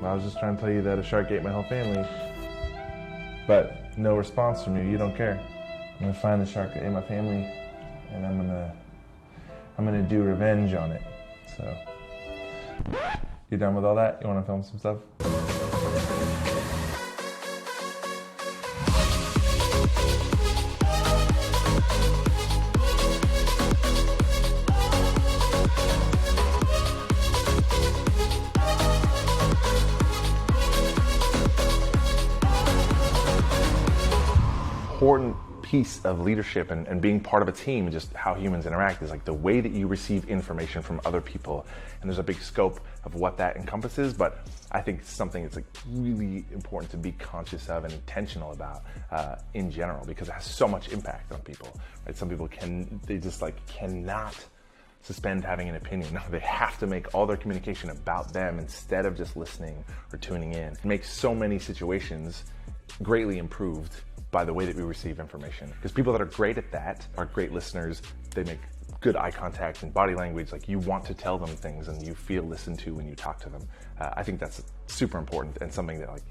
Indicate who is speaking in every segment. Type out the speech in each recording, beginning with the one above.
Speaker 1: I was just trying to tell you that a shark ate my whole family. But no response from you. You don't care. I'm gonna find the shark that ate my family, and I'm gonna do revenge on it. So, you done with all that? You wanna film some stuff? Important piece of leadership and being part of a team, just how humans interact, is like the way that you receive information from other people. And there's a big scope of what that encompasses, but I think it's something that's like really important to be conscious of and intentional about in general, because it has so much impact on people. Right? Some people cannot suspend having an opinion. No, they have to make all their communication about them instead of just listening or tuning in. It makes so many situations greatly improved by the way that we receive information. Because people that are great at that are great listeners. They make good eye contact and body language. Like, you want to tell them things and you feel listened to when you talk to them. I think that's super important and something that like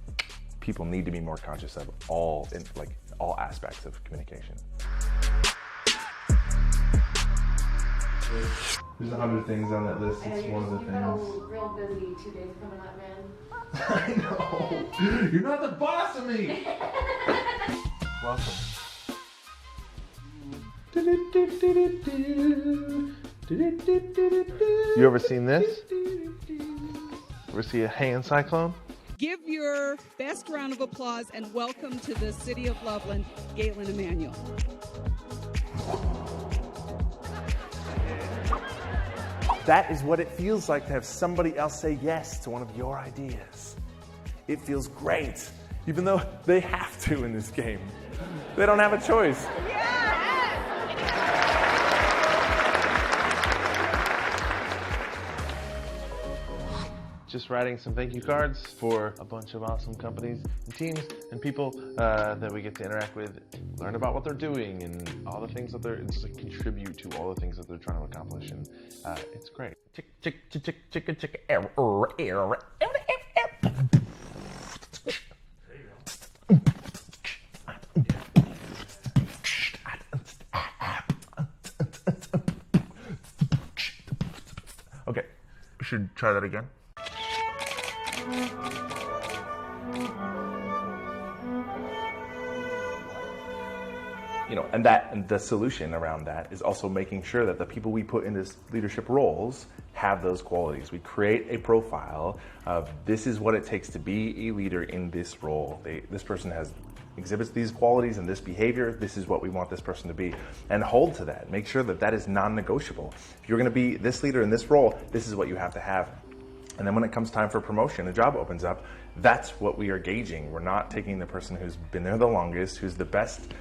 Speaker 1: people need to be more conscious of all aspects of communication. There's 100 things on that list. It's one of the things. You've been real busy 2 days coming up, man. I know. You're not the boss of me. Welcome. You ever seen this? Ever see a hand cyclone?
Speaker 2: Give your best round of applause and welcome to the city of Loveland, Galen Emanuele.
Speaker 1: That is what it feels like to have somebody else say yes to one of your ideas. It feels great, even though they have to in this game. They don't have a choice. Just writing some thank you cards for a bunch of awesome companies and teams and people that we get to interact with, learn about what they're doing and all the things that they're, just like contribute to all the things that they're trying to accomplish, and it's great. Okay, we should try that again. You know, and the solution around that is also making sure that the people we put in this leadership roles have those qualities. We create a profile of this is what it takes to be a leader in this role. This person exhibits these qualities and this behavior. This is what we want this person to be, and hold to that. Make sure that that is non-negotiable. If you're going to be this leader in this role, this is what you have to have. And then when it comes time for promotion, a job opens up, that's what we are gauging. We're not taking the person who's been there the longest, who's the best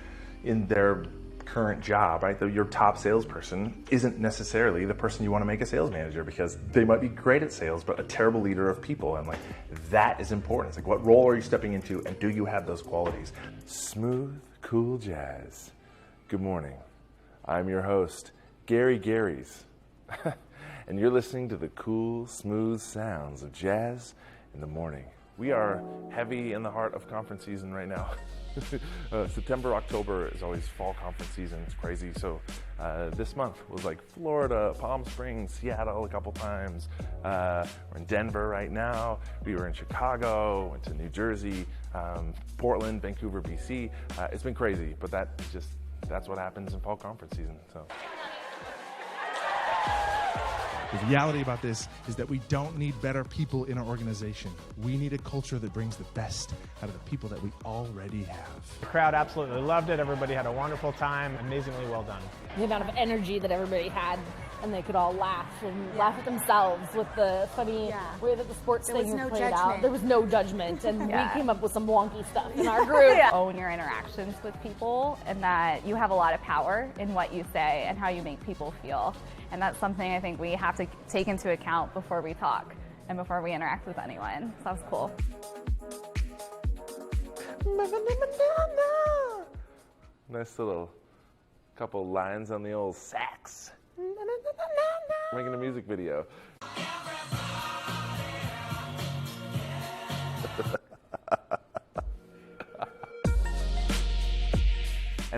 Speaker 1: in their current job, right? Your top salesperson isn't necessarily the person you want to make a sales manager, because they might be great at sales, but a terrible leader of people. And like, that is important. It's like, what role are you stepping into, and do you have those qualities? Smooth, cool jazz. Good morning. I'm your host, Gary Garys. And you're listening to the cool, smooth sounds of jazz in the morning. We are heavy in the heart of conference season right now. September, October is always fall conference season. It's crazy. So this month was like Florida, Palm Springs, Seattle a couple times. We're in Denver right now. We were in Chicago, went to New Jersey, Portland, Vancouver, BC. It's been crazy, but that's what happens in fall conference season. So.
Speaker 3: The reality about this is that we don't need better people in our organization. We need a culture that brings the best out of the people that we already have.
Speaker 4: The crowd absolutely loved it. Everybody had a wonderful time. Amazingly well done.
Speaker 5: The amount of energy that everybody had, and they could all laugh at themselves with the funny way that the sports thing was played out. There was no judgment, and we came up with some wonky stuff in our group.
Speaker 6: Own your interactions with people, and that you have a lot of power in what you say and how you make people feel. And that's something I think we have to take into account before we talk and before we interact with anyone. So that was cool.
Speaker 1: Nice little couple lines on the old sax. Making a music video.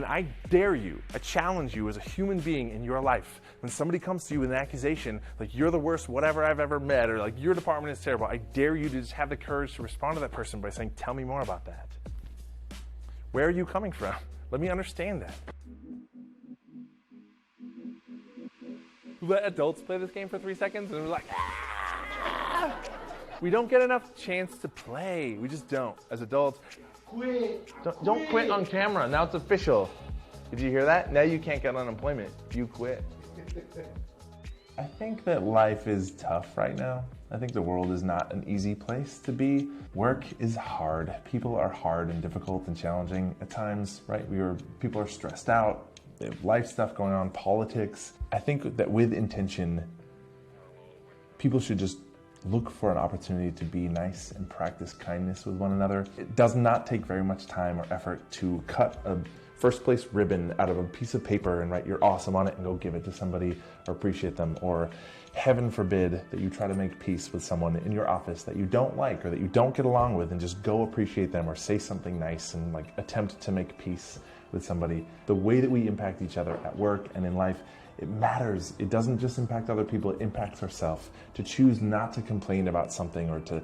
Speaker 1: And I dare you, I challenge you as a human being in your life, when somebody comes to you with an accusation, like you're the worst whatever I've ever met, or like your department is terrible, I dare you to just have the courage to respond to that person by saying, tell me more about that. Where are you coming from? Let me understand that. Let adults play this game for 3 seconds and we're like, ah! We don't get enough chance to play. We just don't. As adults, quit. Don't quit on camera. Now it's official. Did you hear that? Now you can't get unemployment. You quit. I think that life is tough right now. I think the world is not an easy place to be. Work is hard. People are hard and difficult and challenging at times, right? People are stressed out. They have life stuff going on, politics. I think that with intention, people should just look for an opportunity to be nice and practice kindness with one another. It does not take very much time or effort to cut a first place ribbon out of a piece of paper and write "you're awesome" on it and go give it to somebody or appreciate them. Or heaven forbid that you try to make peace with someone in your office that you don't like or that you don't get along with, and just go appreciate them or say something nice and like attempt to make peace with somebody. The way that we impact each other at work and in life, it matters. It doesn't just impact other people, it impacts ourselves. To choose not to complain about something, or to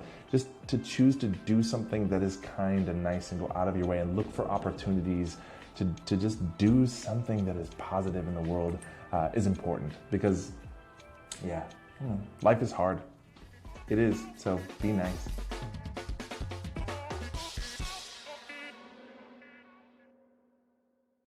Speaker 1: choose to do something that is kind and nice and go out of your way and look for opportunities to just do something that is positive in the world is important. Because, yeah, life is hard. It is, so be nice.